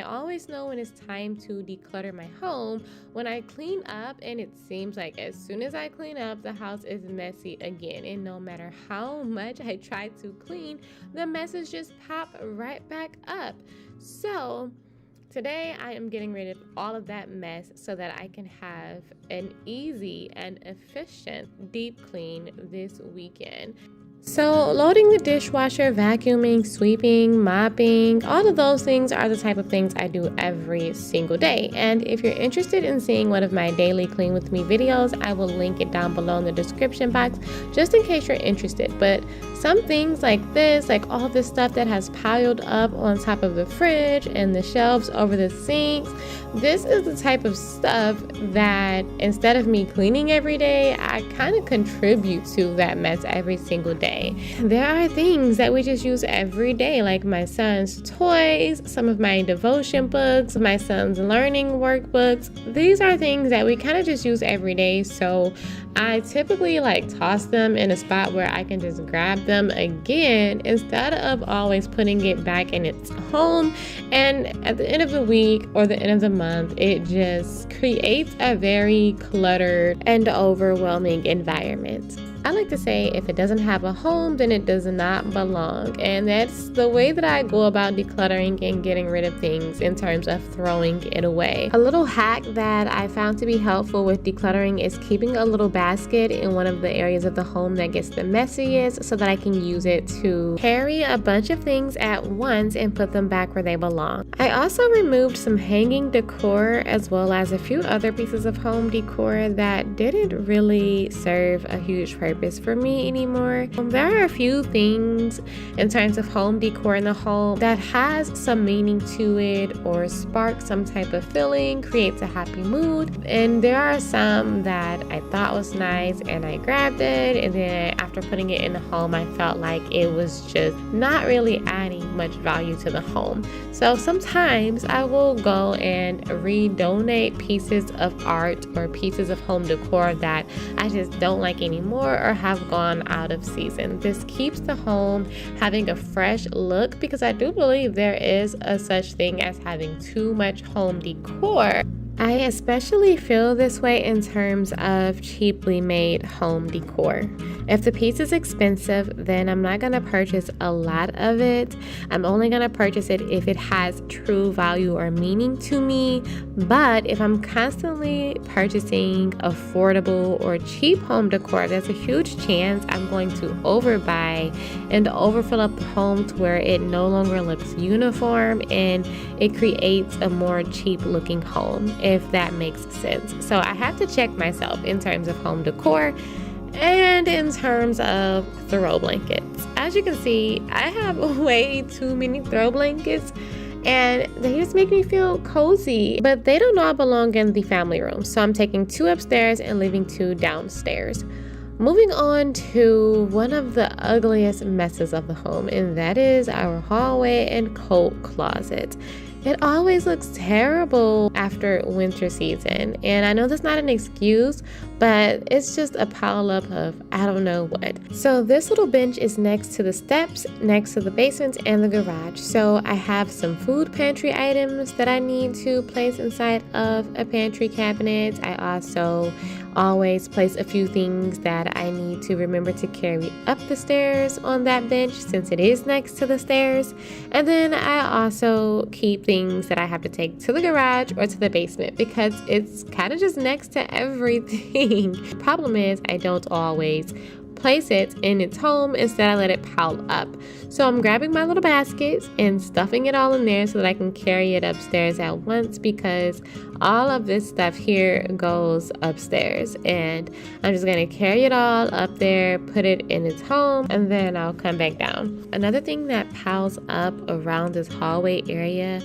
I always know when it's time to declutter my home when I clean up, and it seems like as soon as I clean up, the house is messy again. And no matter how much I try to clean, the messes just pop right back up. So, today I am getting rid of all of that mess so that I can have an easy and efficient deep clean this weekend. So, loading the dishwasher, vacuuming, sweeping, mopping, all of those things are the type of things I do every single day. And if you're interested in seeing one of my daily clean with me videos, I will link it down below in the description box just in case you're interested. But some things like this, like all this stuff that has piled up on top of the fridge and the shelves over the sinks, this is the type of stuff that instead of me cleaning every day, I kind of contribute to that mess every single day. There are things that we just use every day, like my son's toys, some of my devotion books, my son's learning workbooks. These are things that we kind of just use every day. So I typically toss them in a spot where I can just grab them again instead of always putting it back in its home. And at the end of the week or the end of the month, it just creates a very cluttered and overwhelming environment. I like to say if it doesn't have a home, then it does not belong. And that's the way that I go about decluttering and getting rid of things in terms of throwing it away. A little hack that I found to be helpful with decluttering is keeping a little basket in one of the areas of the home that gets the messiest so that I can use it to carry a bunch of things at once and put them back where they belong. I also removed some hanging decor as well as a few other pieces of home decor that didn't really serve a huge purpose for me anymore. There are a few things in terms of home decor in the home that has some meaning to it or sparks some type of feeling, creates a happy mood, and there are some that I thought was nice and I grabbed it, and then after putting it in the home I felt like it was just not really adding much value to the home. So sometimes I will go and redonate pieces of art or pieces of home decor that I just don't like anymore or have gone out of season. This keeps the home having a fresh look because I do believe there is a such thing as having too much home decor. I especially feel this way in terms of cheaply made home decor. If the piece is expensive, then I'm not going to purchase a lot of it. I'm only going to purchase it if it has true value or meaning to me. But if I'm constantly purchasing affordable or cheap home decor, there's a huge chance I'm going to overbuy and overfill up the home to where it no longer looks uniform and it creates a more cheap looking home, if that makes sense. So I have to check myself in terms of home decor and in terms of throw blankets. As you can see, I have way too many throw blankets and they just make me feel cozy, but they don't all belong in the family room. So I'm taking 2 upstairs and leaving 2 downstairs. Moving on to one of the ugliest messes of the home, and that is our hallway and coat closet. It always looks terrible after winter season, and I know that's not an excuse, but it's just a pile up of I don't know what. So this little bench is next to the steps, next to the basement and the garage. So I have some food pantry items that I need to place inside of a pantry cabinet. I also always place a few things that I need to remember to carry up the stairs on that bench since it is next to the stairs. And then I also keep things that I have to take to the garage or to the basement because it's kind of just next to everything. Problem is I don't always place it in its home. Instead I let it pile up. So I'm grabbing my little baskets and stuffing it all in there so that I can carry it upstairs at once because all of this stuff here goes upstairs and I'm just going to carry it all up there, put it in its home, and then I'll come back down. Another thing that piles up around this hallway area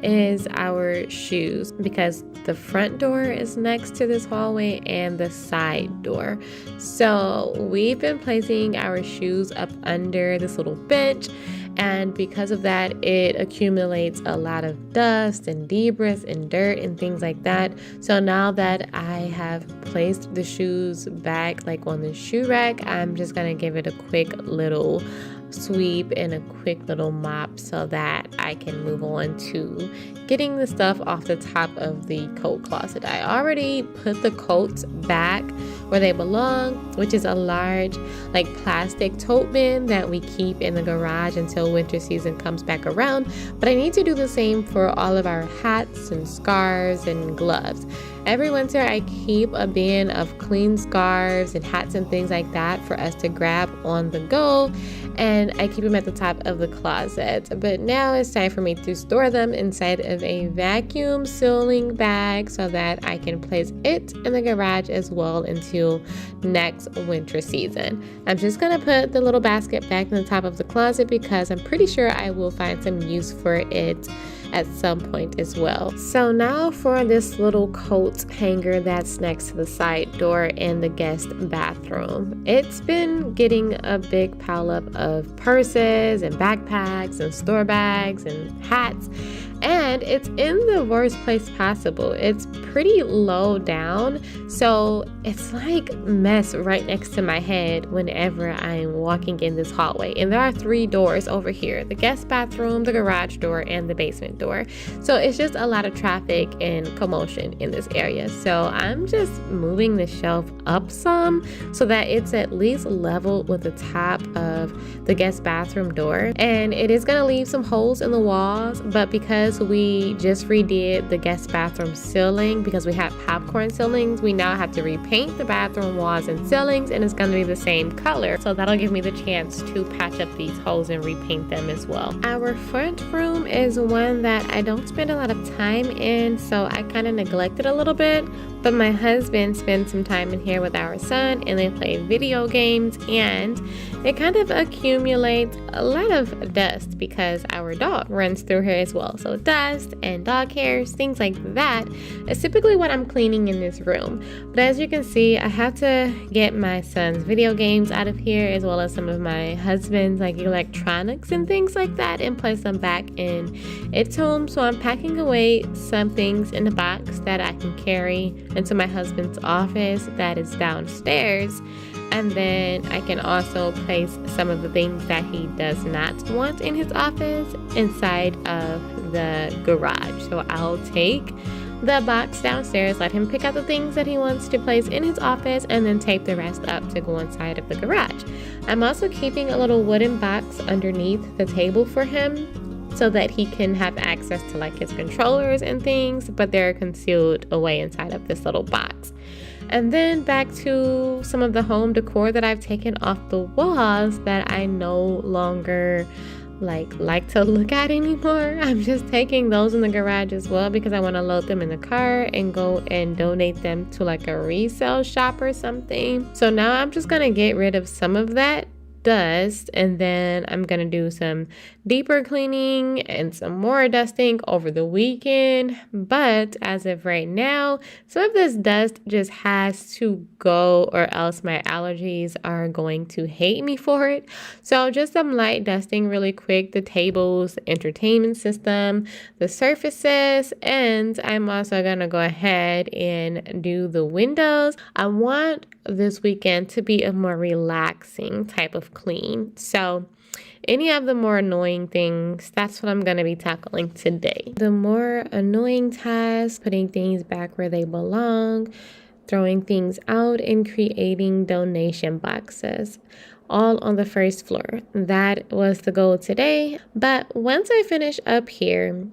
is our shoes because the front door is next to this hallway and the side door. So we've been placing our shoes up under this little bench, and because of that it accumulates a lot of dust and debris and dirt and things like that. So now that I have placed the shoes back on the shoe rack, I'm just gonna give it a quick little sweep and a quick little mop so that I can move on to getting the stuff off the top of the coat closet. I already put the coats back where they belong, which is a large like plastic tote bin that we keep in the garage until winter season comes back around. But I need to do the same for all of our hats and scarves and gloves. Every winter I keep a bin of clean scarves and hats and things like that for us to grab on the go, and I keep them at the top of the closet. But now it's time for me to store them inside of a vacuum sealing bag so that I can place it in the garage as well until next winter season. I'm just gonna put the little basket back in the top of the closet because I'm pretty sure I will find some use for it at some point as well. So now for this little coat hanger that's next to the side door in the guest bathroom. It's been getting a big pileup of purses and backpacks and store bags and hats, and it's in the worst place possible. It's pretty low down, so it's like mess right next to my head whenever I'm walking in this hallway. And there are 3 doors over here: the guest bathroom, the garage door, and the basement door. So it's just a lot of traffic and commotion in this area. So I'm just moving the shelf up some so that it's at least level with the top of the guest bathroom door. And it is gonna leave some holes in the walls, but because we just redid the guest bathroom ceiling, because we have popcorn ceilings, we now have to repaint the bathroom walls and ceilings, and it's gonna be the same color. So that'll give me the chance to patch up these holes and repaint them as well. Our front room is one that I don't spend a lot of time in, so I kind of neglect it a little bit, but my husband spends some time in here with our son and they play video games, and it kind of accumulates a lot of dust because our dog runs through here as well. So dust and dog hairs, things like that is typically what I'm cleaning in this room. But as you can see, I have to get my son's video games out of here as well as some of my husband's like electronics and things like that and place them back in its home. So I'm packing away some things in a box that I can carry into my husband's office that is downstairs. And then I can also place some of the things that he does not want in his office inside of the garage. So I'll take the box downstairs, let him pick out the things that he wants to place in his office, and then tape the rest up to go inside of the garage. I'm also keeping a little wooden box underneath the table for him so that he can have access to like his controllers and things, but they're concealed away inside of this little box. And then back to some of the home decor that I've taken off the walls that I no longer like to look at anymore. I'm just taking those in the garage as well because I want to load them in the car and go and donate them to like a resale shop or something. So now I'm just gonna get rid of some of that dust, and then I'm gonna do some deeper cleaning and some more dusting over the weekend. But as of right now, some of this dust just has to go or else my allergies are going to hate me for it. So just some light dusting really quick: the tables, the entertainment system, the surfaces, and I'm also gonna go ahead and do the windows. I want this weekend to be a more relaxing type of clean. So any of the more annoying things, that's what I'm going to be tackling today. The more annoying tasks: putting things back where they belong, throwing things out, and creating donation boxes, all on the first floor. That was the goal today. But once I finish up here,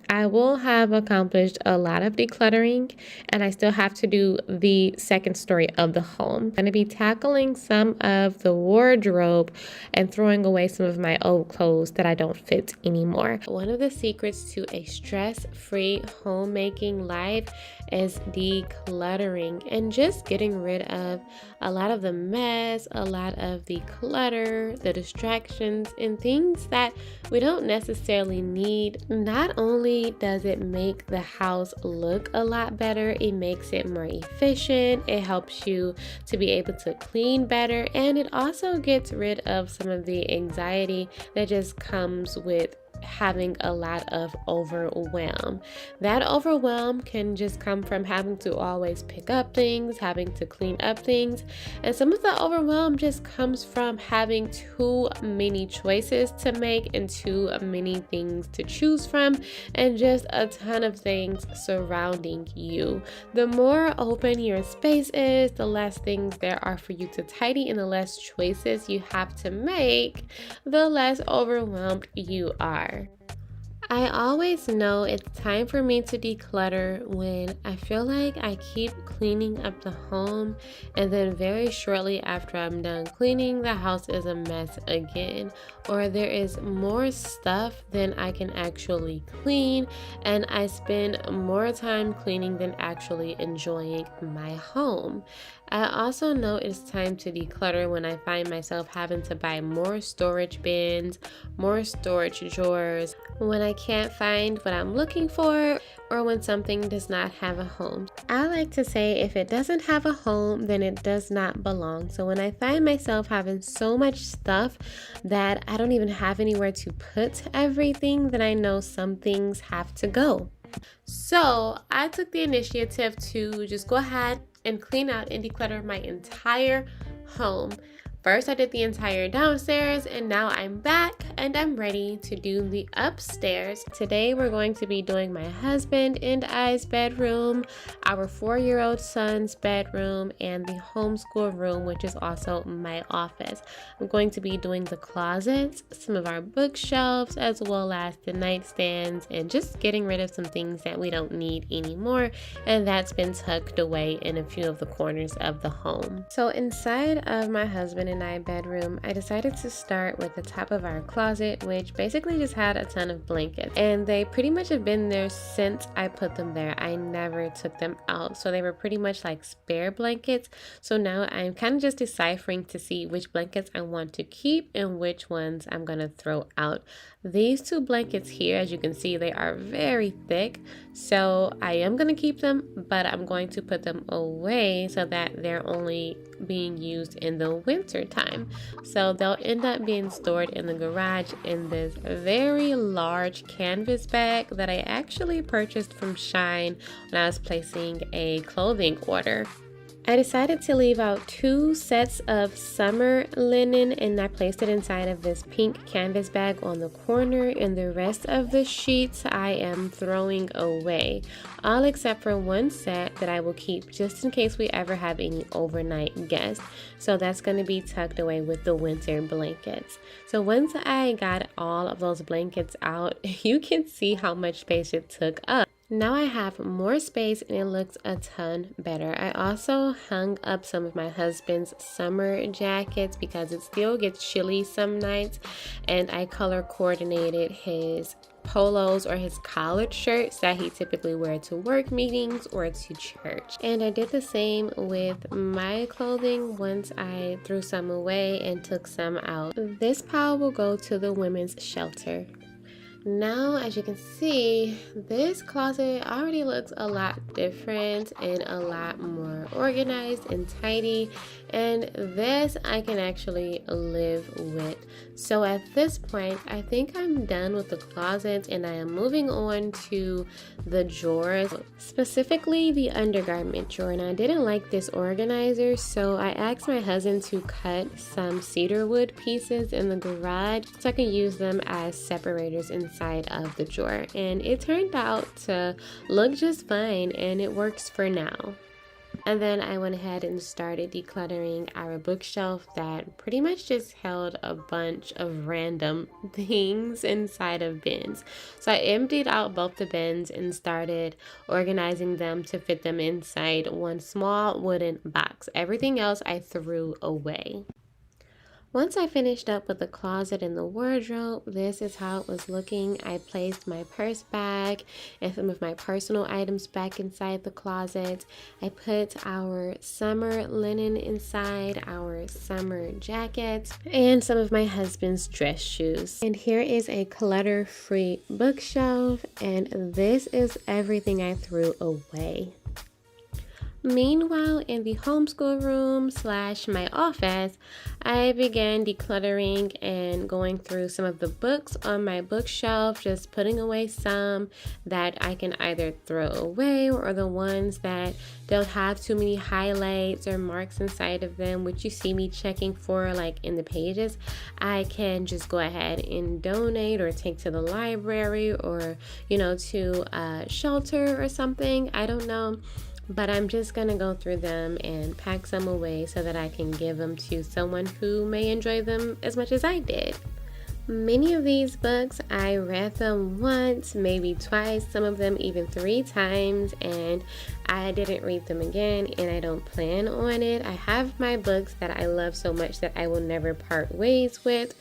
I will have accomplished a lot of decluttering, and I still have to do the second story of the home. I'm going to be tackling some of the wardrobe and throwing away some of my old clothes that I don't fit anymore. One of the secrets to a stress-free homemaking life is decluttering and just getting rid of a lot of the mess, a lot of the clutter, the distractions, and things that we don't necessarily need. Not only does it make the house look a lot better, it makes it more efficient, it helps you to be able to clean better, and it also gets rid of some of the anxiety that just comes with having a lot of overwhelm. That overwhelm can just come from having to always pick up things, having to clean up things, and some of the overwhelm just comes from having too many choices to make and too many things to choose from, and just a ton of things surrounding you. The more open your space is, the less things there are for you to tidy, and the less choices you have to make, the less overwhelmed you are. I always know it's time for me to declutter when I feel like I keep cleaning up the home, and then very shortly after I'm done cleaning, the house is a mess again, or there is more stuff than I can actually clean, and I spend more time cleaning than actually enjoying my home. I also know it's time to declutter when I find myself having to buy more storage bins, more storage drawers, when I can't find what I'm looking for, or when something does not have a home. I like to say if it doesn't have a home, then it does not belong. So when I find myself having so much stuff that I don't even have anywhere to put everything, then I know some things have to go. So I took the initiative to just go ahead and clean out and declutter my entire home. First, I did the entire downstairs, and now I'm back and I'm ready to do the upstairs. Today, we're going to be doing my husband and I's bedroom, our 4-year-old son's bedroom, and the homeschool room, which is also my office. I'm going to be doing the closets, some of our bookshelves, as well as the nightstands, and just getting rid of some things that we don't need anymore, and that's been tucked away in a few of the corners of the home. So inside of my husband and I bedroom, I decided to start with the top of our closet, which basically just had a ton of blankets, and they pretty much have been there since I put them there. I never took them out, so they were pretty much like spare blankets. So now I'm kind of just deciphering to see which blankets I want to keep and which ones I'm gonna throw out. These 2 blankets here, as you can see, they are very thick, so I am gonna keep them, but I'm going to put them away so that they're only being used in the winter time. So they'll end up being stored in the garage in this very large canvas bag that I actually purchased from Shine when I was placing a clothing order. I decided to leave out 2 sets of summer linen, and I placed it inside of this pink canvas bag on the corner, and the rest of the sheets I am throwing away, all except for 1 set that I will keep just in case we ever have any overnight guests. So that's going to be tucked away with the winter blankets. So once I got all of those blankets out, you can see how much space it took up. Now I have more space and it looks a ton better. I also hung up some of my husband's summer jackets because it still gets chilly some nights, and I color coordinated his polos or his collared shirts that he typically wears to work meetings or to church. And I did the same with my clothing once I threw some away and took some out. This pile will go to the women's shelter. Now, as you can see, this closet already looks a lot different and a lot more organized and tidy, and this I can actually live with. So at this point, I think I'm done with the closet and I am moving on to the drawers, specifically the undergarment drawer. And I didn't like this organizer, so I asked my husband to cut some cedar wood pieces in the garage so I can use them as separators inside of the drawer, and it turned out to look just fine, and it works for now. And then I went ahead and started decluttering our bookshelf that pretty much just held a bunch of random things inside of bins. So I emptied out both the bins and started organizing them to fit them inside one small wooden box. Everything else I threw away. Once I finished up with the closet and the wardrobe, this is how it was looking. I placed my purse bag and some of my personal items back inside the closet. I put our summer linen inside, our summer jackets, and some of my husband's dress shoes. And here is a clutter-free bookshelf, and this is everything I threw away. Meanwhile, in the homeschool room slash my office, I began decluttering and going through some of the books on my bookshelf, just putting away some that I can either throw away or the ones that don't have too many highlights or marks inside of them, which you see me checking for like in the pages. I can just go ahead and donate or take to the library or, to a shelter or something. I don't know. But I'm just going to go through them and pack some away so that I can give them to someone who may enjoy them as much as I did. Many of these books, I read them once, maybe twice, some of them even 3 times, and I didn't read them again, and I don't plan on it. I have my books that I love so much that I will never part ways with.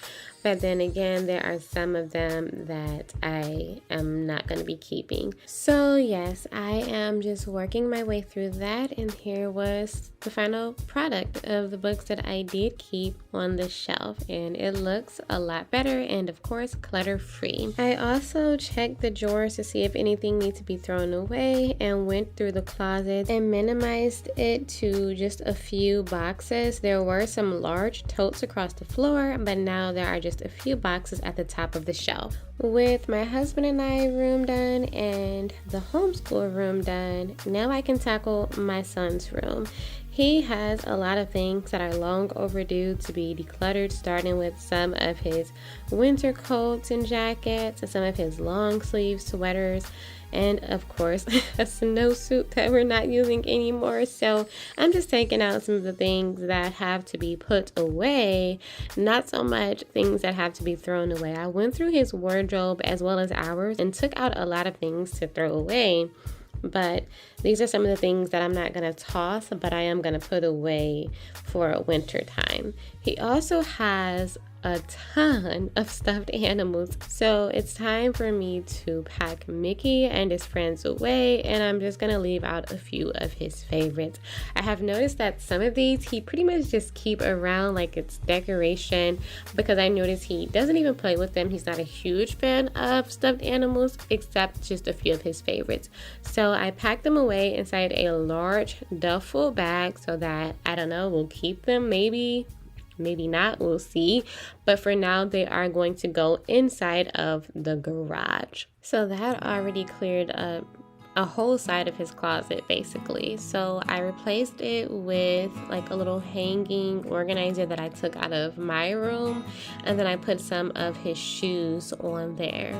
But then again, there are some of them that I am not going to be keeping. So yes, I am just working my way through that. And here was the final product of the books that I did keep on the shelf. And it looks a lot better and of course clutter-free. I also checked the drawers to see if anything needs to be thrown away and went through the closet and minimized it to just a few boxes. There were some large totes across the floor, but now there are just a few boxes at the top of the shelf. With my husband and I room done and the homeschool room done, now I can tackle my son's room. He has a lot of things that are long overdue to be decluttered, starting with some of his winter coats and jackets and some of his long sleeve sweaters, and of course a snowsuit that we're not using anymore. So I'm just taking out some of the things that have to be put away, not so much things that have to be thrown away. I went through his wardrobe as well as ours and took out a lot of things to throw away. But these are some of the things that I'm not going to toss, but I am going to put away for winter time. He also has a ton of stuffed animals, so it's time for me to pack Mickey and his friends away, and I'm just gonna leave out a few of his favorites. I have noticed that some of these he pretty much just keep around like it's decoration, because I noticed he doesn't even play with them. He's not a huge fan of stuffed animals, except just a few of his favorites. So I packed them away inside a large duffel bag so that, I don't know, we'll keep them, maybe not, we'll see. But for now, they are going to go inside of the garage. So that already cleared up a whole side of his closet basically. So I replaced it with like a little hanging organizer that I took out of my room, and then I put some of his shoes on there.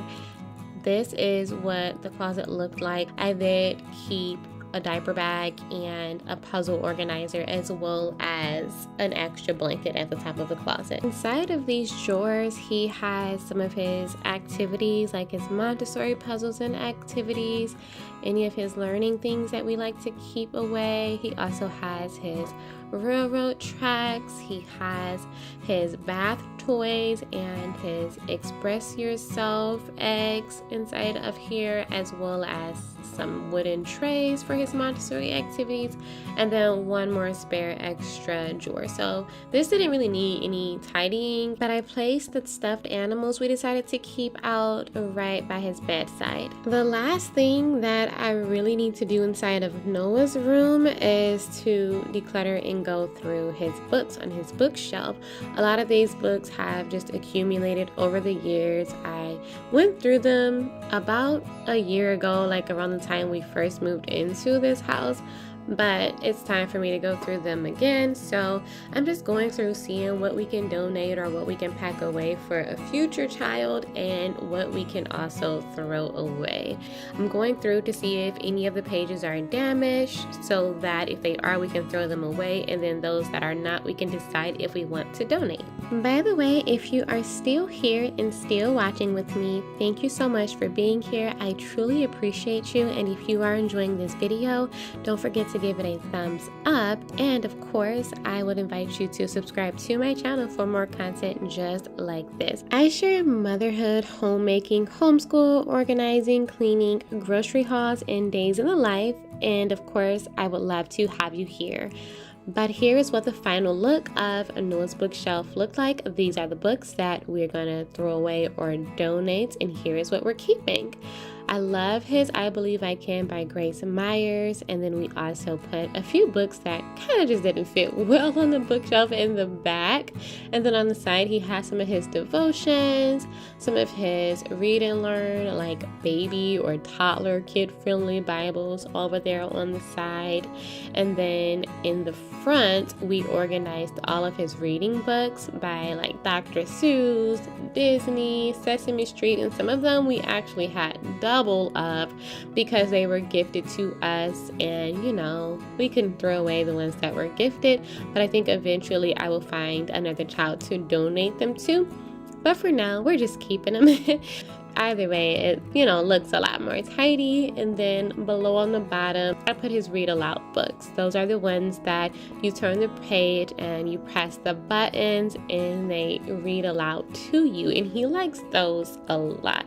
This is what the closet looked like. I did keep a diaper bag and a puzzle organizer, as well as an extra blanket at the top of the closet. Inside of these drawers, he has some of his activities, like his Montessori puzzles and activities, any of his learning things that we like to keep away. He also has his railroad tracks, he has his bath toys and his express yourself eggs inside of here, as well as some wooden trays for his Montessori activities, and then one more spare extra drawer. So this didn't really need any tidying, but I placed the stuffed animals we decided to keep out right by his bedside. The last thing that I really need to do inside of Noah's room is to declutter and go through his books on his bookshelf. A lot of these books have just accumulated over the years. I went through them about a year ago, like around the time we first moved into this house, but it's time for me to go through them again. So I'm just going through seeing what we can donate or what we can pack away for a future child and what we can also throw away. I'm going through to see if any of the pages are damaged, so that if they are, we can throw them away, and then those that are not, we can decide if we want to donate. By the way, if you are still here and still watching with me, thank you so much for being here. I truly appreciate you, and if you are enjoying this video, don't forget to give it a thumbs up, and of course I would invite you to subscribe to my channel for more content just like this. I share motherhood, homemaking, homeschool, organizing, cleaning, grocery hauls, and days in the life, and of course I would love to have you here. But here is what the final look of Noah's bookshelf looked like. These are the books that we're gonna throw away or donate, and here is what we're keeping. I love his I Believe I Can by Grace Myers. And then we also put a few books that kind of just didn't fit well on the bookshelf in the back. And then on the side, he has some of his devotions, some of his read and learn, like baby or toddler kid-friendly Bibles over there on the side. And then in the front, we organized all of his reading books by like Dr. Seuss, Disney, Sesame Street, and some of them we actually had double up because they were gifted to us, and you know, we couldn't throw away the ones that were gifted, but I think eventually I will find another child to donate them to. But for now, we're just keeping them. Either way, it, you know, looks a lot more tidy. And then below on the bottom, I put his read aloud books. Those are the ones that you turn the page and you press the buttons and they read aloud to you. And he likes those a lot.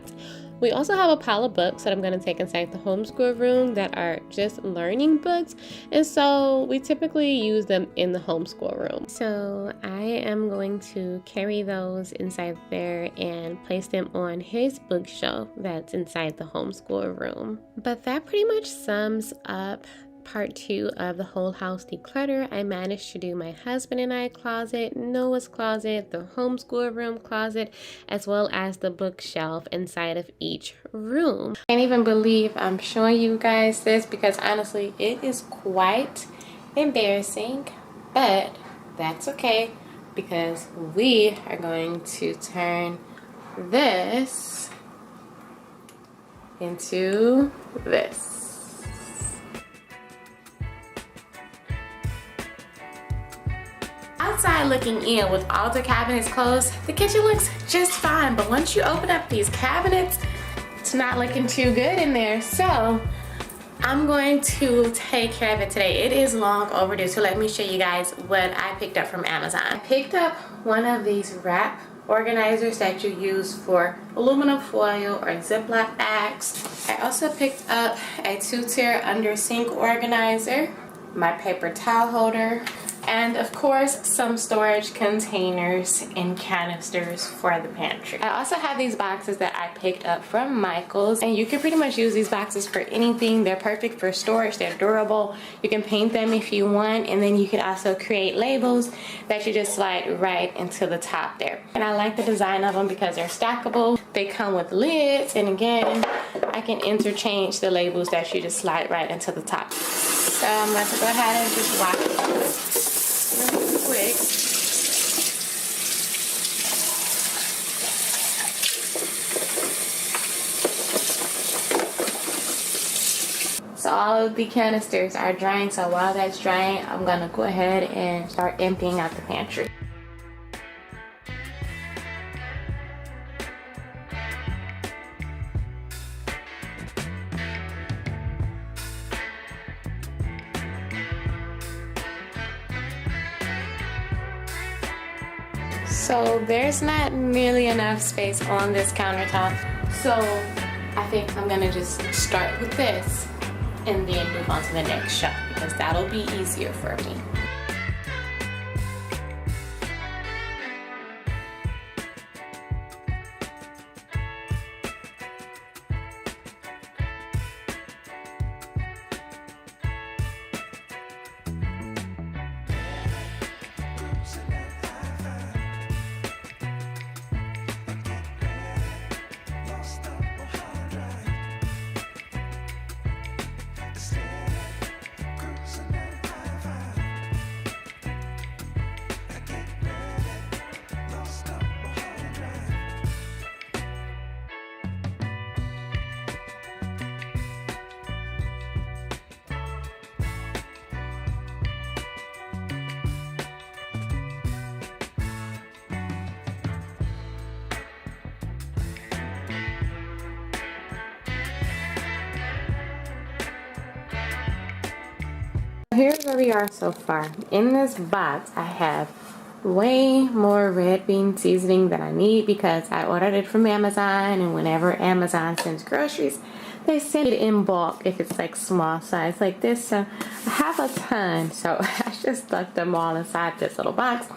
We also have a pile of books that I'm going to take inside the homeschool room that are just learning books. And so we typically use them in the homeschool room. So I am going to carry those inside there and place them on his bookshelf that's inside the homeschool room. But that pretty much sums up part 2 of the whole house declutter. I managed to do my husband and I closet, Noah's closet, the homeschool room closet, as well as the bookshelf inside of each room. I can't even believe I'm showing you guys this because honestly it is quite embarrassing, but that's okay because we are going to turn this into this. Outside looking in with all the cabinets closed, the kitchen looks just fine, but once you open up these cabinets, it's not looking too good in there. So I'm going to take care of it today. It is long overdue, so let me show you guys what I picked up from Amazon. I picked up one of these wrap organizers that you use for aluminum foil or Ziploc bags. I also picked up a 2-tier under sink organizer, my paper towel holder, and of course some storage containers and canisters for the pantry. I also have these boxes that I picked up from Michael's, and you can pretty much use these boxes for anything. They're perfect for storage, they're durable, you can paint them if you want, and then you can also create labels that you just slide right into the top there. And I like the design of them because they're stackable, they come with lids, and again I can interchange the labels that you just slide right into the top. So I'm going to go ahead and just wash it really quick. So all of the canisters are drying, so while that's drying, I'm gonna go ahead and start emptying out the pantry. So there's not nearly enough space on this countertop, so I think I'm gonna just start with this and then move on to the next shelf because that'll be easier for me. Here's where we are so far. In this box, I have way more red bean seasoning than I need because I ordered it from Amazon, and whenever Amazon sends groceries, they send it in bulk if it's like small size like this. So I have a ton, so I just stuck them all inside this little box.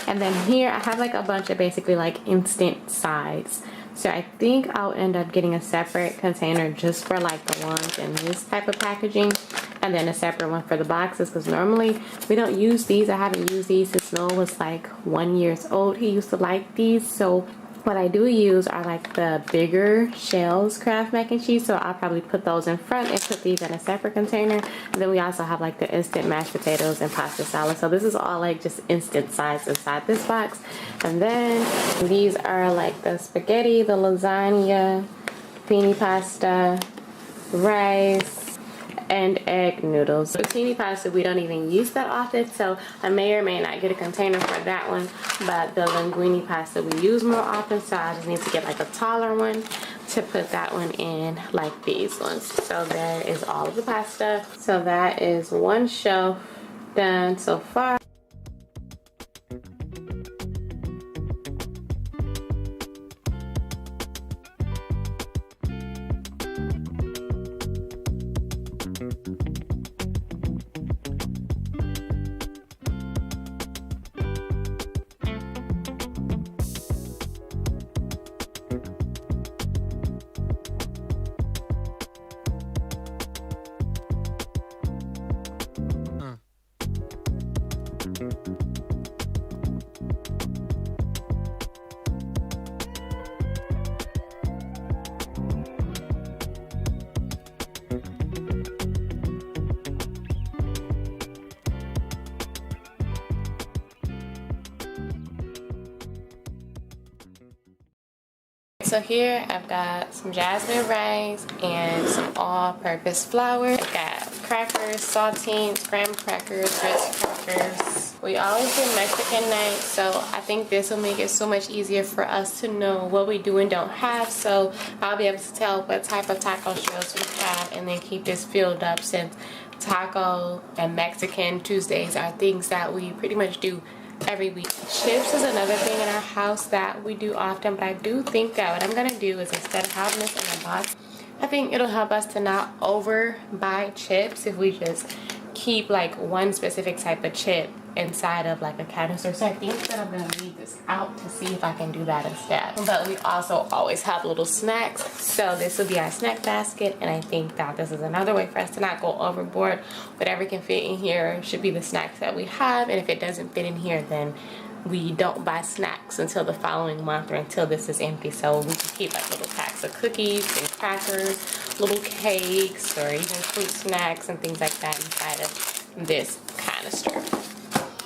And then here I have like a bunch of basically like instant sides. So I think I'll end up getting a separate container just for like the ones in this type of packaging, and then a separate one for the boxes, because normally we don't use these. I haven't used these since Noah was like 1 year old. He used to like these. So what I do use are like the bigger shells Kraft mac and cheese, so I'll probably put those in front and put these in a separate container. And then we also have like the instant mashed potatoes and pasta salad. So this is all like just instant size inside this box. And then these are like the spaghetti, the lasagna, penne pasta, rice, and egg noodles. Zucchini pasta we don't even use that often, so I may or may not get a container for that one, but the linguine pasta we use more often, so I just need to get like a taller one to put that one in like these ones. So there is all of the pasta. So that is one shelf done so far. So here I've got some jasmine rice and some all-purpose flour. I've got crackers, saltines, graham crackers, Ritz crackers. We always do Mexican night, so I think this will make it so much easier for us to know what we do and don't have. So I'll be able to tell what type of taco shells we have and then keep this filled up, since taco and Mexican Tuesdays are things that we pretty much do every week. Chips is another thing in our house that we do often, but I do think that what I'm gonna do is, instead of having this in a box, I think it'll help us to not over buy chips if we just keep like one specific type of chip inside of like a canister. So I think that I'm gonna leave this out to see if I can do that instead. But we also always have little snacks, so this will be our snack basket, and I think that this is another way for us to not go overboard. Whatever can fit in here should be the snacks that we have, and if it doesn't fit in here, then we don't buy snacks until the following month or until this is empty. So we can keep like little packs of cookies and crackers, little cakes, or even fruit snacks and things like that inside of this canister.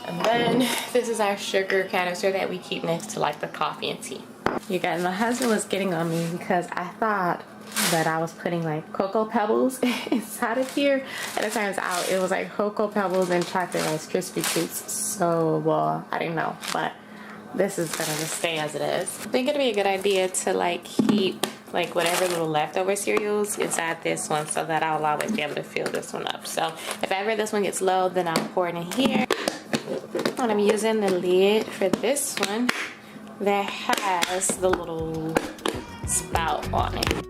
And then this is our sugar canister that we keep next to like the coffee and tea. You guys, my husband was getting on me because I thought that I was putting like Cocoa Pebbles inside of here, and it turns out it was like Cocoa Pebbles and chocolate Rice Krispie treats. So, well, I didn't know, but this is gonna just stay as it is. I think it'd be a good idea to like keep like whatever little leftover cereals inside this one, so that I'll always be able to fill this one up. So if ever this one gets low, then I'll pour it in here. And I'm using the lid for this one that has the little spout on it.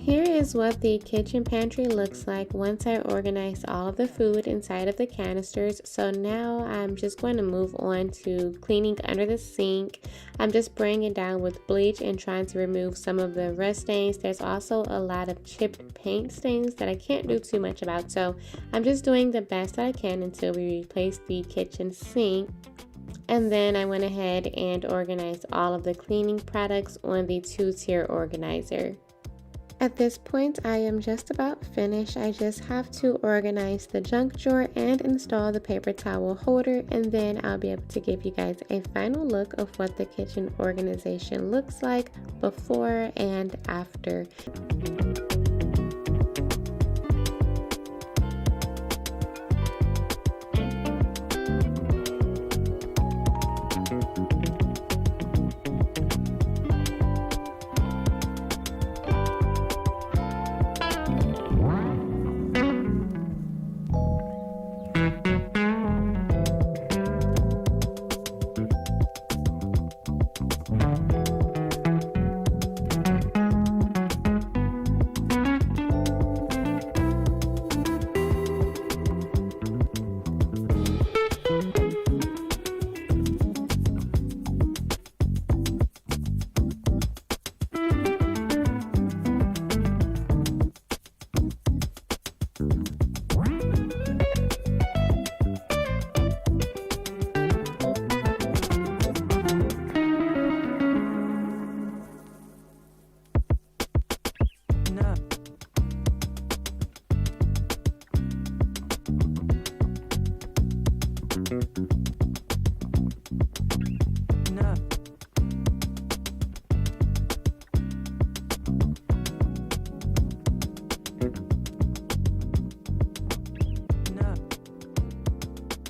Here is what the kitchen pantry looks like once I organize all of the food inside of the canisters. So now I'm just going to move on to cleaning under the sink. I'm just spraying it down with bleach and trying to remove some of the rust stains. There's also a lot of chipped paint stains that I can't do too much about. So I'm just doing the best that I can until we replace the kitchen sink. And then I went ahead and organized all of the cleaning products on the 2-tier organizer. At this point, I am just about finished. I just have to organize the junk drawer and install the paper towel holder, and then I'll be able to give you guys a final look of what the kitchen organization looks like before and after.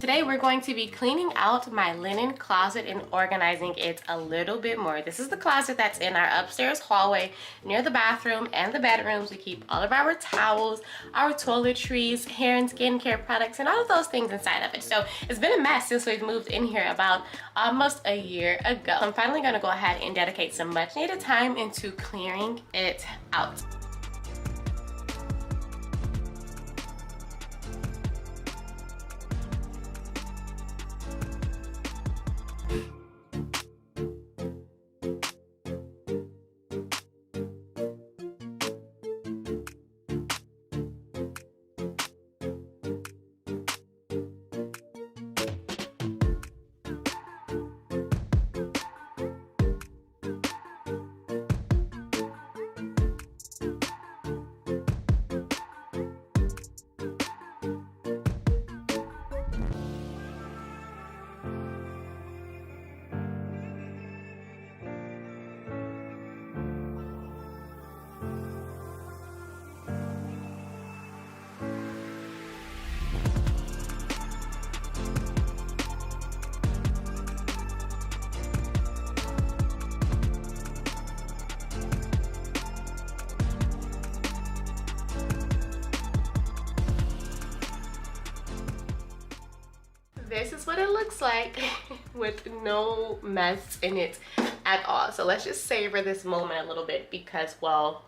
Today we're going to be cleaning out my linen closet and organizing it a little bit more. This is the closet that's in our upstairs hallway near the bathroom and the bedrooms. We keep all of our towels, our toiletries, hair and skincare products, and all of those things inside of it. So it's been a mess since we've moved in here about almost a year ago. I'm finally going to go ahead and dedicate some much needed time into clearing it out. This is what it looks like with no mess in it at all. So let's just savor this moment a little bit because, well,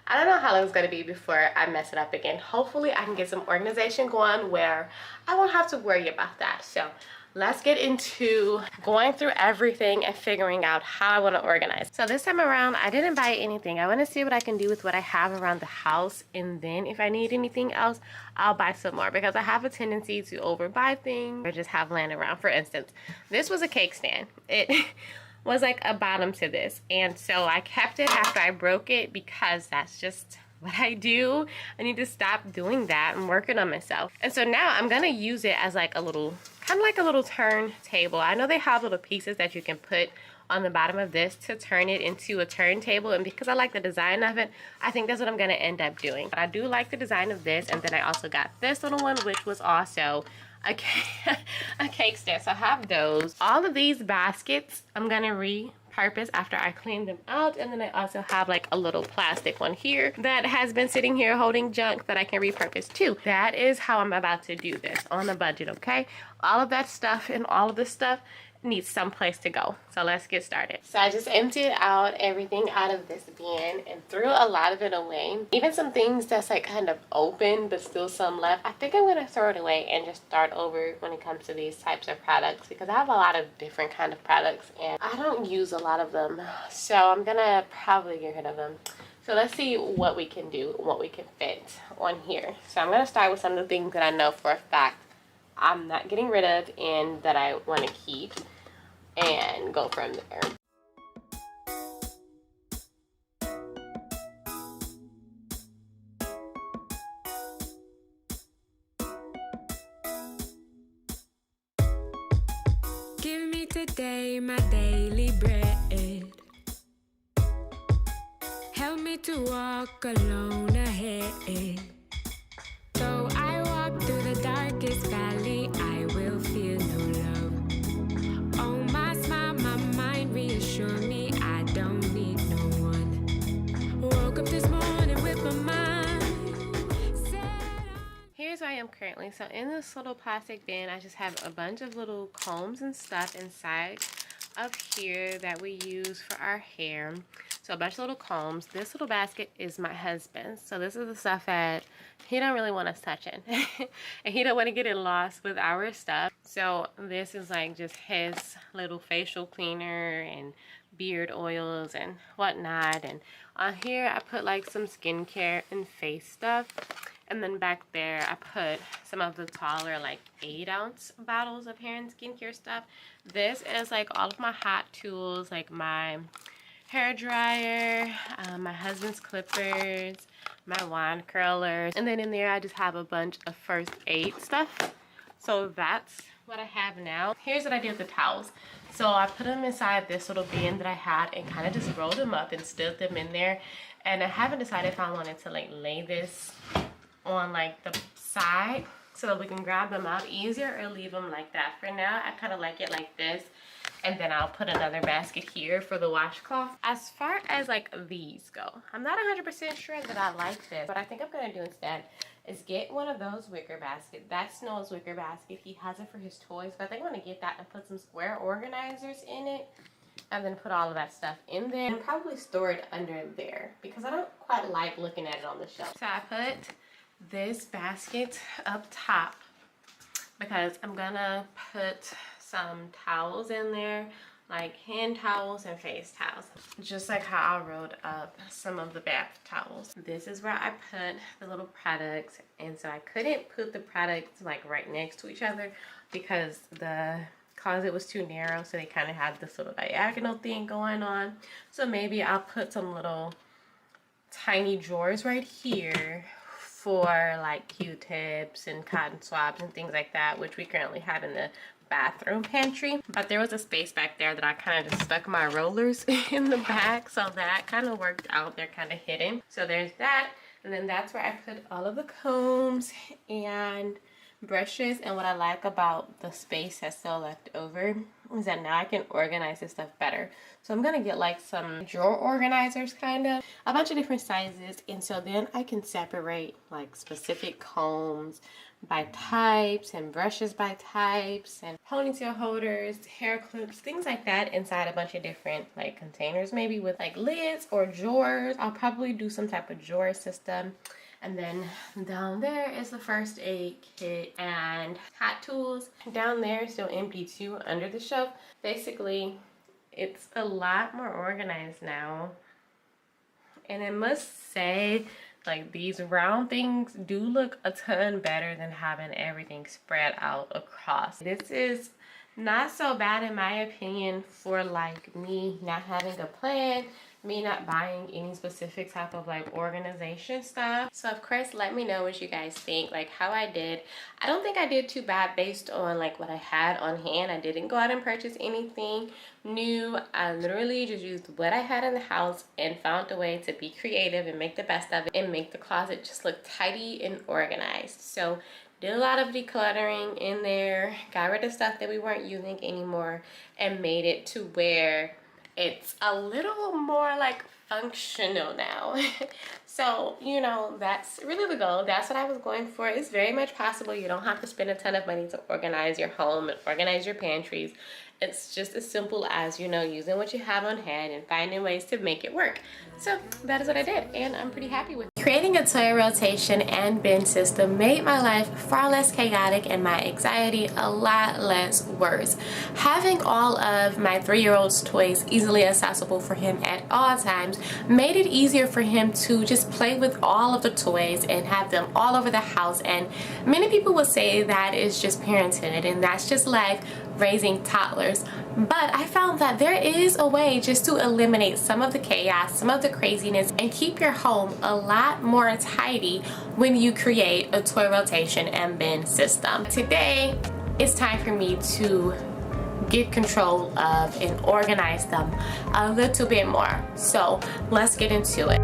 I don't know how long it's going to be before I mess it up again. Hopefully I can get some organization going where I won't have to worry about that. So let's get into going through everything and figuring out how I want to organize. So this time around, I didn't buy anything. I want to see what I can do with what I have around the house. And then if I need anything else, I'll buy some more because I have a tendency to overbuy things or just have laying around. For instance, this was a cake stand. It was like a bottom to this. And so I kept it after I broke it because that's just what I do. I need to stop doing that. I'm working on myself. And so now I'm going to use it as like a little, kind of like a little turntable. I know they have little pieces that you can put on the bottom of this to turn it into a turntable, and because I like the design of it, I think that's what I'm going to end up doing. But I do like the design of this, and then I also got this little one, which was also a cake stand. So I have those. All of these baskets I'm going to repurpose after I clean them out, and then I also have like a little plastic one here that has been sitting here holding junk that I can repurpose too. That is how I'm about to do this on a budget, okay? All of that stuff and all of this stuff needs some place to go. So let's get started. So I just emptied out everything out of this bin and threw a lot of it away. Even some things that's like kind of open but still some left. I think I'm gonna throw it away and just start over when it comes to these types of products, because I have a lot of different kind of products and I don't use a lot of them. So I'm gonna probably get rid of them. So let's see what we can do, what we can fit on here. So I'm gonna start with some of the things that I know for a fact I'm not getting rid of and that I want to keep, and go from there. Give me today my daily bread. Help me to walk alone ahead. Though I walk through the darkest valley, I will fear no love. Oh, my smile, my mind reassure me I don't need no one. Woke up this morning with my mind set on. Here's where I am currently. So in this little plastic bin, I just have a bunch of little combs and stuff inside of here that we use for our hair. So a bunch of little combs. This little basket is my husband's. So this is the stuff that he don't really want us touching. And he don't want to get it lost with our stuff. So this is like just his little facial cleaner and beard oils and whatnot. And on here I put like some skincare and face stuff. And then back there I put some of the taller like 8-ounce bottles of hair and skincare stuff. This is like all of my hot tools, like my hair dryer, my husband's clippers, my wand curlers, and then in there I just have a bunch of first aid stuff. So that's what I have now. Here's what I did with the towels. So I put them inside this little bin that I had and kind of just rolled them up and stood them in there. And I haven't decided if I wanted to like lay this on like the side so that we can grab them out easier, or leave them like that. For now I kind of like it like this, and then I'll put another basket here for the washcloth. As far as like these go, I'm not 100% sure that I like this. What I think I'm gonna do instead is get one of those wicker baskets. That's Noah's wicker basket. He has it for his toys, but I think I'm gonna get that and put some square organizers in it, and then put all of that stuff in there and probably store it under there, because I don't quite like looking at it on the shelf. So I put this basket up top because I'm gonna put some towels in there, like hand towels and face towels, just like how I rolled up some of the bath towels. This is where I put the little products, and so I couldn't put the products like right next to each other because the closet was too narrow, so they kind of had this little diagonal thing going on. So maybe I'll put some little tiny drawers right here for like Q-tips and cotton swabs and things like that, which we currently have in the bathroom pantry. But there was a space back there that I kind of just stuck my rollers in the back, so that kind of worked out. They're kind of hidden. So there's that, and then that's where I put all of the combs and brushes. And what I like about the space that's still left over is that now I can organize this stuff better. So I'm gonna get like some drawer organizers, kind of a bunch of different sizes, and so then I can separate like specific combs by types and brushes by types and ponytail holders, hair clips, things like that inside a bunch of different like containers, maybe with like lids or drawers. I'll probably do some type of drawer system. And then down there is the first aid kit and hot tools. Down there is still empty too, under the shelf. Basically, it's a lot more organized now. And I must say, like, these round things do look a ton better than having everything spread out across. This is not so bad in my opinion for like me not having a plan, me not buying any specific type of like organization stuff. So of course, let me know what you guys think, like how I did. I don't think I did too bad based on like what I had on hand. I didn't go out and purchase anything new. I literally just used what I had in the house and found a way to be creative and make the best of it and make the closet just look tidy and organized. So did a lot of decluttering in there, got rid of stuff that we weren't using anymore, and made it to where it's a little more like functional now. So, you know, that's really the goal. That's what I was going for. It's very much possible. You don't have to spend a ton of money to organize your home and organize your pantries. It's just as simple as, you know, using what you have on hand and finding ways to make it work. So that is what I did, and I'm pretty happy with it. Creating a toy rotation and bin system made my life far less chaotic and my anxiety a lot less worse. Having all of my 3-year-old's toys easily accessible for him at all times made it easier for him to just play with all of the toys and have them all over the house. And many people would say that is just parenthood and that's just like raising toddlers, but I found that there is a way just to eliminate some of the chaos, some of the craziness, and keep your home a lot more tidy when you create a toy rotation and bin system. Today it's time for me to get control of and organize them a little bit more, so let's get into it.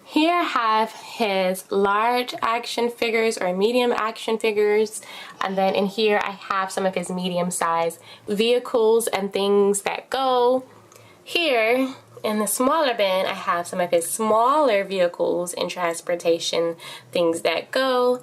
Here I have his large action figures or medium action figures, and then in here I have some of his medium-sized vehicles and things that go. Here in the smaller bin I have some of his smaller vehicles and transportation things that go,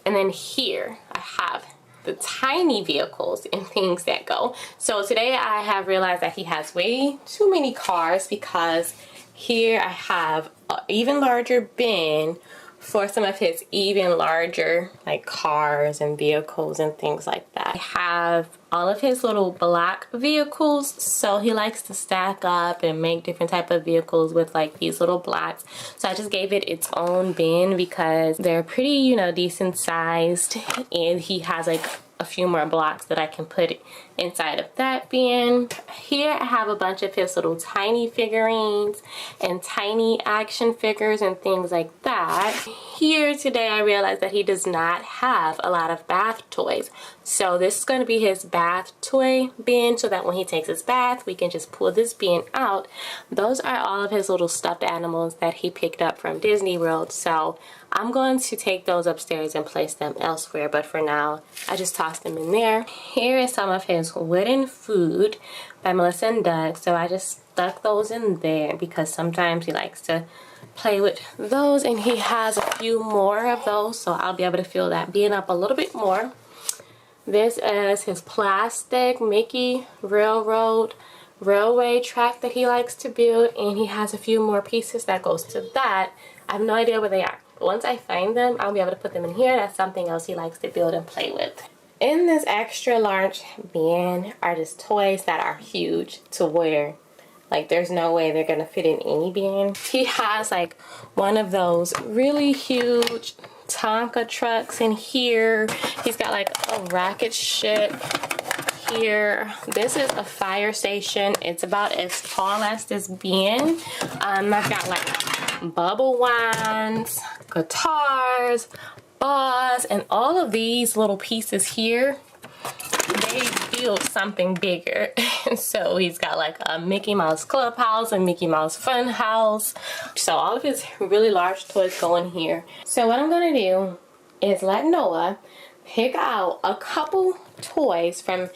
and then here I have the tiny vehicles and things that go. So today I have realized that he has way too many cars, because here I have an even larger bin for some of his even larger like cars and vehicles and things like that. I have all of his little black vehicles, so he likes to stack up and make different type of vehicles with like these little blocks. So I just gave it its own bin because they're pretty, you know, decent sized, and he has like a few more blocks that I can put inside of that bin. Here I have a bunch of his little tiny figurines and tiny action figures and things like that. Here today I realized that he does not have a lot of bath toys. So this is going to be his bath toy bin, so that when he takes his bath, we can just pull this bin out. Those are all of his little stuffed animals that he picked up from Disney World. So I'm going to take those upstairs and place them elsewhere, but for now I just tossed them in there. Here is some of his wooden food by Melissa and Doug. So I just stuck those in there because sometimes he likes to play with those, and he has a few more of those, so I'll be able to fill that bin up a little bit more. This is his plastic Mickey railway track that he likes to build, and he has a few more pieces that goes to that. I have no idea where they are. Once I find them, I'll be able to put them in here. That's something else he likes to build and play with. In this extra large bin are just toys that are huge to where, like, there's no way they're gonna fit in any bin. He has like one of those really huge Tonka trucks in here. He's got like a rocket ship here. This is a fire station. It's about as tall as this bin. I've got like bubble wands, guitars, bars, and all of these little pieces here, they build something bigger. So he's got like a Mickey Mouse Clubhouse, a Mickey Mouse Fun House. So all of his really large toys go in here. So what I'm gonna do is let Noah pick out a couple toys from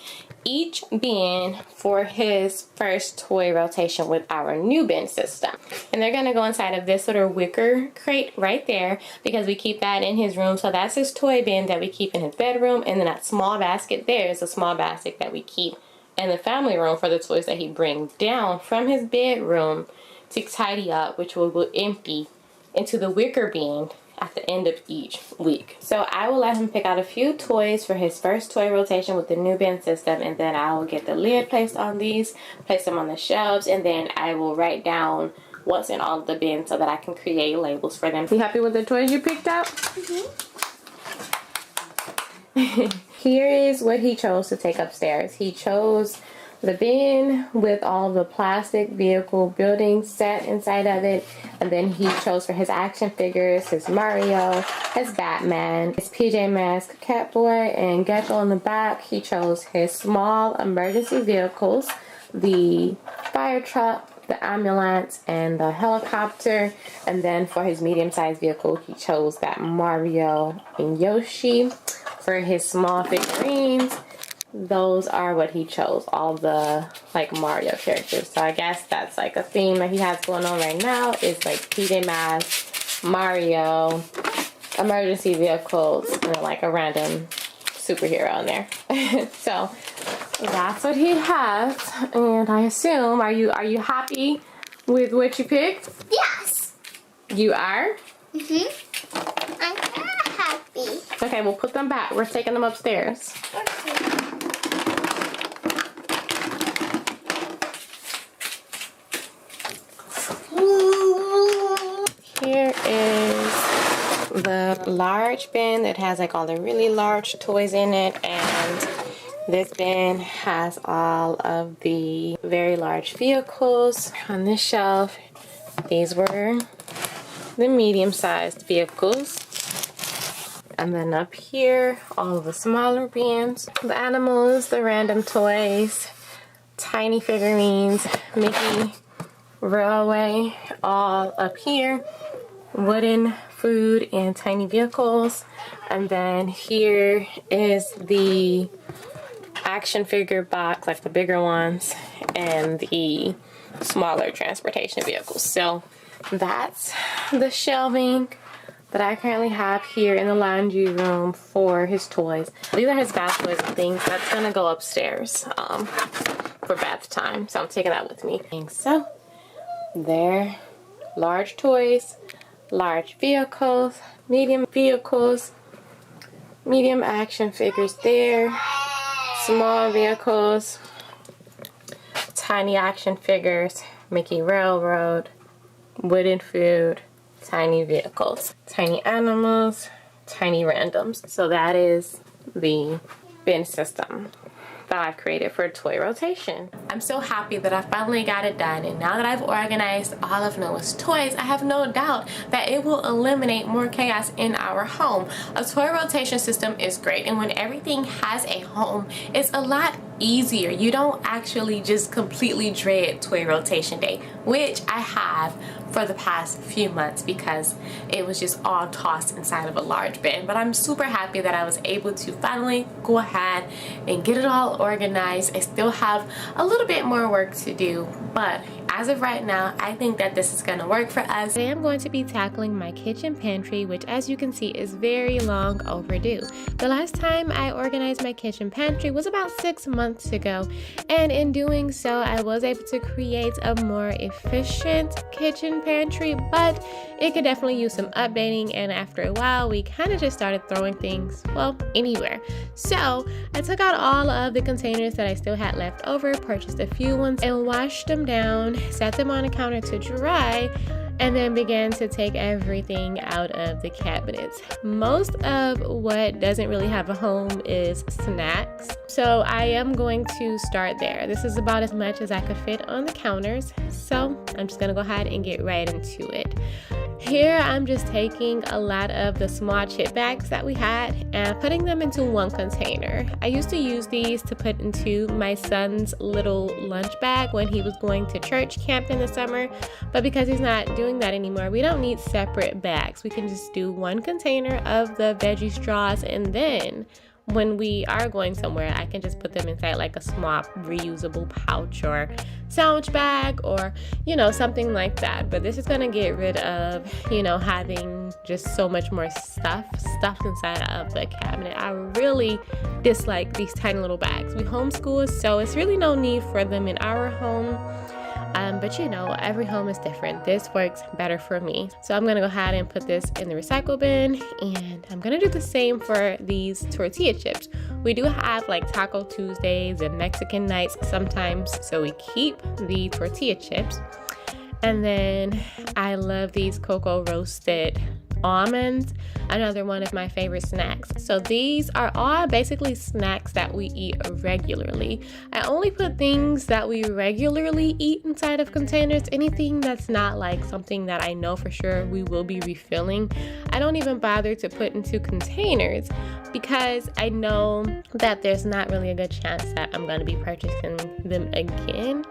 each bin for his first toy rotation with our new bin system. And they're gonna go inside of this little wicker crate right there, because we keep that in his room. So that's his toy bin that we keep in his bedroom, and then that small basket there is a small basket that we keep in the family room for the toys that he brings down from his bedroom to tidy up, which will empty into the wicker bin at the end of each week. So I will let him pick out a few toys for his first toy rotation with the new bin system, and then I will get the lid placed on these, place them on the shelves, and then I will write down what's in all of the bins so that I can create labels for them. You happy with the toys you picked out? Here is what he chose to take upstairs. He chose the bin with all the plastic vehicle building set inside of it, and then he chose for his action figures his Mario, his Batman, his PJ Masks Catboy, and Gecko in the back. He chose his small emergency vehicles, the fire truck, the ambulance, and the helicopter. And then for his medium-sized vehicle, he chose that Mario and Yoshi. For his small figurines, those are what he chose, all the like Mario characters. So I guess that's like a theme that he has going on right now, is like PJ Masks, Mario, emergency vehicles, and then like a random superhero in there. So that's what he has, and I assume, are you happy with what you picked? Yes. You are? I'm kind of happy. Okay, we'll put them back. We're taking them upstairs. Okay. Here is the large bin that has like all the really large toys in it, and this bin has all of the very large vehicles. On this shelf, these were the medium-sized vehicles. And then up here, all of the smaller bins, the animals, the random toys, tiny figurines, Mickey, railway, all up here, wooden food and tiny vehicles. And then here is the action figure box, like the bigger ones, and the smaller transportation vehicles. So that's the shelving that I currently have here in the laundry room for his toys. These are his bath toys and things. That's gonna go upstairs for bath time, so I'm taking that with me. And so they're large toys, large vehicles, medium action figures there, small vehicles, tiny action figures, Mickey Railroad, wooden food, tiny vehicles, tiny animals, tiny randoms. So that is the bin system that I've created for toy rotation. I'm so happy that I finally got it done, and now that I've organized all of Noah's toys, I have no doubt that it will eliminate more chaos in our home. A toy rotation system is great, and when everything has a home, it's a lot easier. You don't actually just completely dread toy rotation day, which I have for the past few months because it was just all tossed inside of a large bin. But I'm super happy that I was able to finally go ahead and get it all organized. I still have a little bit more work to do, but as of right now, I think that this is gonna work for us. Today I'm going to be tackling my kitchen pantry, which as you can see is very long overdue. The last time I organized my kitchen pantry was about 6 months ago, and in doing so, I was able to create a more efficient kitchen pantry, but it could definitely use some updating, and after a while, we kind of just started throwing things, well, anywhere. So I took out all of the containers that I still had left over, purchased a few ones, and washed them down, set them on the counter to dry, and then began to take everything out of the cabinets. Most of what doesn't really have a home is snacks, so I am going to start there. This is about as much as I could fit on the counters, so I'm just gonna go ahead and get right into it. Here I'm just taking a lot of the small chip bags that we had and putting them into one container. I used to use these to put into my son's little lunch bag when he was going to church camp in the summer, but because he's not doing that anymore, we don't need separate bags. We can just do one container of the veggie straws, and then when we are going somewhere, I can just put them inside like a small reusable pouch or sandwich bag or, something like that. But this is gonna get rid of, having just so much more stuff stuffed inside of the cabinet. I really dislike these tiny little bags. We homeschool, so it's really no need for them in our home. But every home is different. This works better for me. So I'm gonna go ahead and put this in the recycle bin, and I'm gonna do the same for these tortilla chips. We do have like Taco Tuesdays and Mexican nights sometimes, so we keep the tortilla chips. And then I love these cocoa roasted almonds, another one of my favorite snacks. So these are all basically snacks that we eat regularly. I only put things that we regularly eat inside of containers. Anything that's not like something that I know for sure we will be refilling, I don't even bother to put into containers because I know that there's not really a good chance that I'm going to be purchasing them again.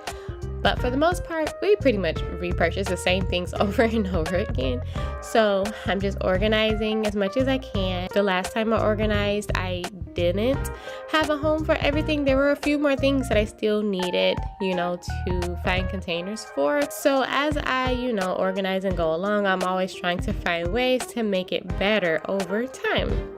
But for the most part, we pretty much repurchase the same things over and over again. So I'm just organizing as much as I can. The last time I organized, I didn't have a home for everything. There were a few more things that I still needed, to find containers for. So as I, organize and go along, I'm always trying to find ways to make it better over time.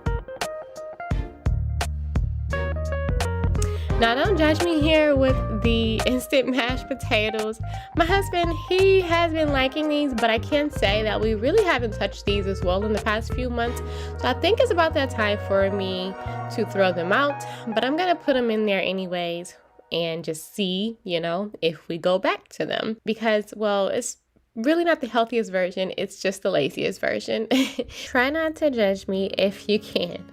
Now, don't judge me here with the instant mashed potatoes. My husband, he has been liking these, but I can say that we really haven't touched these as well in the past few months. So I think it's about that time for me to throw them out, but I'm gonna put them in there anyways and just see, if we go back to them because, well, it's really not the healthiest version. It's just the laziest version. Try not to judge me if you can.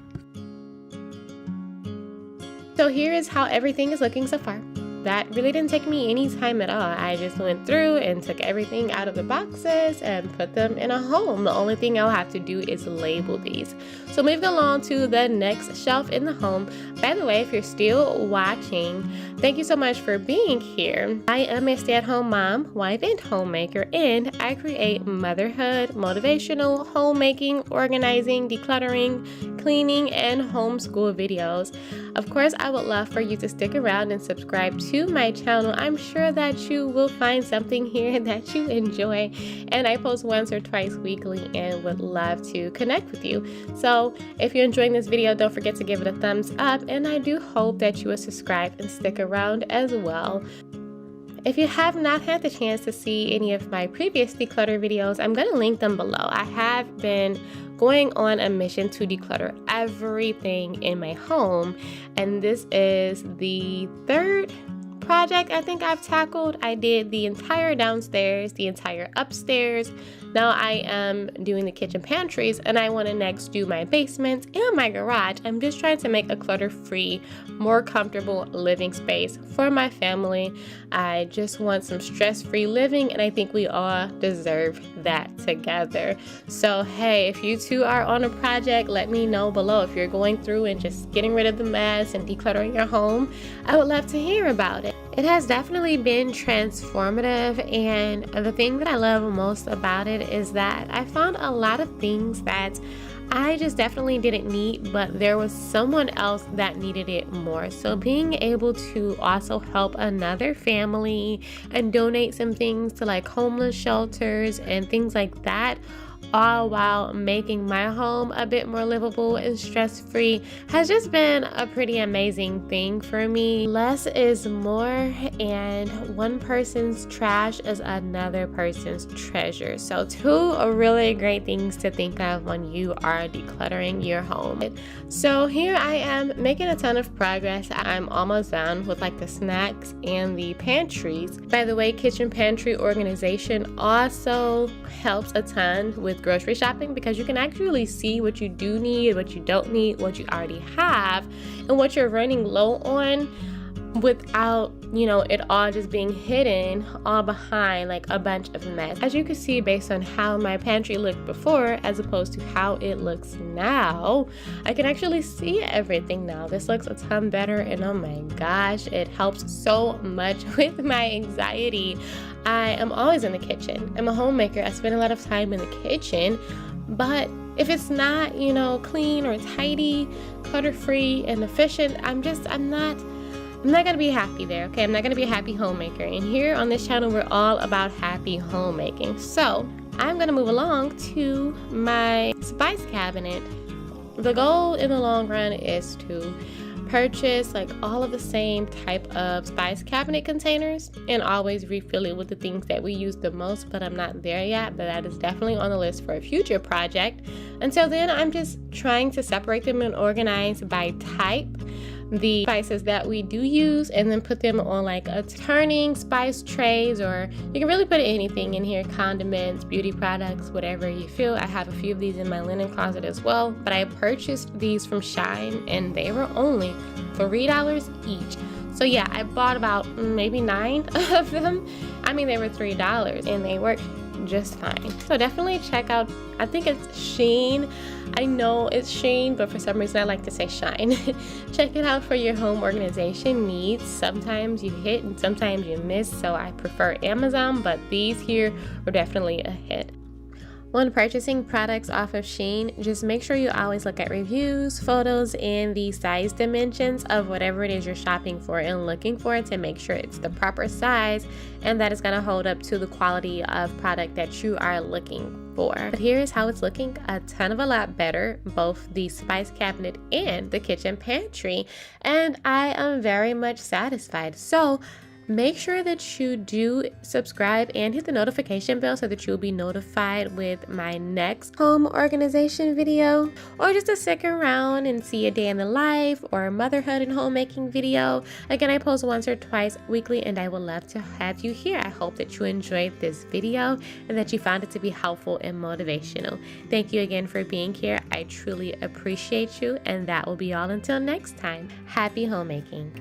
So here is how everything is looking so far. That really didn't take me any time at all. I just went through and took everything out of the boxes and put them in a home. The only thing I'll have to do is label these. So moving along to the next shelf in the home. By the way, if you're still watching, thank you so much for being here. I am a stay-at-home mom, wife, and homemaker, and I create motherhood, motivational, homemaking, organizing, decluttering, cleaning, and homeschool videos. Of course, I would love for you to stick around and subscribe to my channel. I'm sure that you will find something here that you enjoy, and I post once or twice weekly and would love to connect with you. So if you're enjoying this video, don't forget to give it a thumbs up, and I do hope that you will subscribe and stick around as well. If you have not had the chance to see any of my previous declutter videos, I'm going to link them below. I have been going on a mission to declutter everything in my home, and this is the third project I think I've tackled. I did the entire downstairs, the entire upstairs. Now I am doing the kitchen pantries, and I want to next do my basement and my garage. I'm just trying to make a clutter-free, more comfortable living space for my family. I just want some stress-free living, and I think we all deserve that together. So hey, if you too are on a project, let me know below. If you're going through and just getting rid of the mess and decluttering your home, I would love to hear about it. It has definitely been transformative, and the thing that I love most about it is that I found a lot of things that I just definitely didn't need, but there was someone else that needed it more. So being able to also help another family and donate some things to like homeless shelters and things like that, all while making my home a bit more livable and stress-free, has just been a pretty amazing thing for me. Less is more, and one person's trash is another person's treasure. So two really great things to think of when you are decluttering your home. So here I am making a ton of progress. I'm almost done with like the snacks and the pantries. By the way, kitchen pantry organization also helps a ton with grocery shopping, because you can actually see what you do need, what you don't need, what you already have, and what you're running low on, without, it all just being hidden all behind like a bunch of mess. As you can see, based on how my pantry looked before as opposed to how it looks now, I can actually see everything now. This looks a ton better, and oh my gosh, it helps so much with my anxiety. I am always in the kitchen. I'm a homemaker. I spend a lot of time in the kitchen, but if it's not, clean or tidy, clutter-free and efficient, I'm not gonna be happy there, okay? I'm not gonna be a happy homemaker. And here on this channel, we're all about happy homemaking. So I'm gonna move along to my spice cabinet. The goal in the long run is to purchase like all of the same type of spice cabinet containers and always refill it with the things that we use the most, but I'm not there yet. But that is definitely on the list for a future project. Until then, I'm just trying to separate them and organize by type the spices that we do use, and then put them on like a turning spice trays, or you can really put anything in here, condiments, beauty products, whatever you feel. I have a few of these in my linen closet as well, but I purchased these from Shine and they were only $3 each. So yeah, I bought about maybe 9 of them. I mean, they were $3 and they worked just fine. So definitely check out, I think it's Shein. I know it's Shein, but for some reason I like to say Shine. Check it out for your home organization needs. Sometimes you hit and sometimes you miss, so I prefer Amazon, but these here were definitely a hit. When purchasing products off of Shein, just make sure you always look at reviews, photos, and the size dimensions of whatever it is you're shopping for and looking for, to make sure it's the proper size and that it's going to hold up to the quality of product that you are looking for. But here's how it's looking: a lot better, both the spice cabinet and the kitchen pantry, and I am very much satisfied. So make sure that you do subscribe and hit the notification bell so that you'll be notified with my next home organization video, or just to stick around and see a day in the life or a motherhood and homemaking video. Again, I post once or twice weekly, and I would love to have you here. I hope that you enjoyed this video and that you found it to be helpful and motivational. Thank you again for being here. I truly appreciate you, and that will be all until next time. Happy homemaking.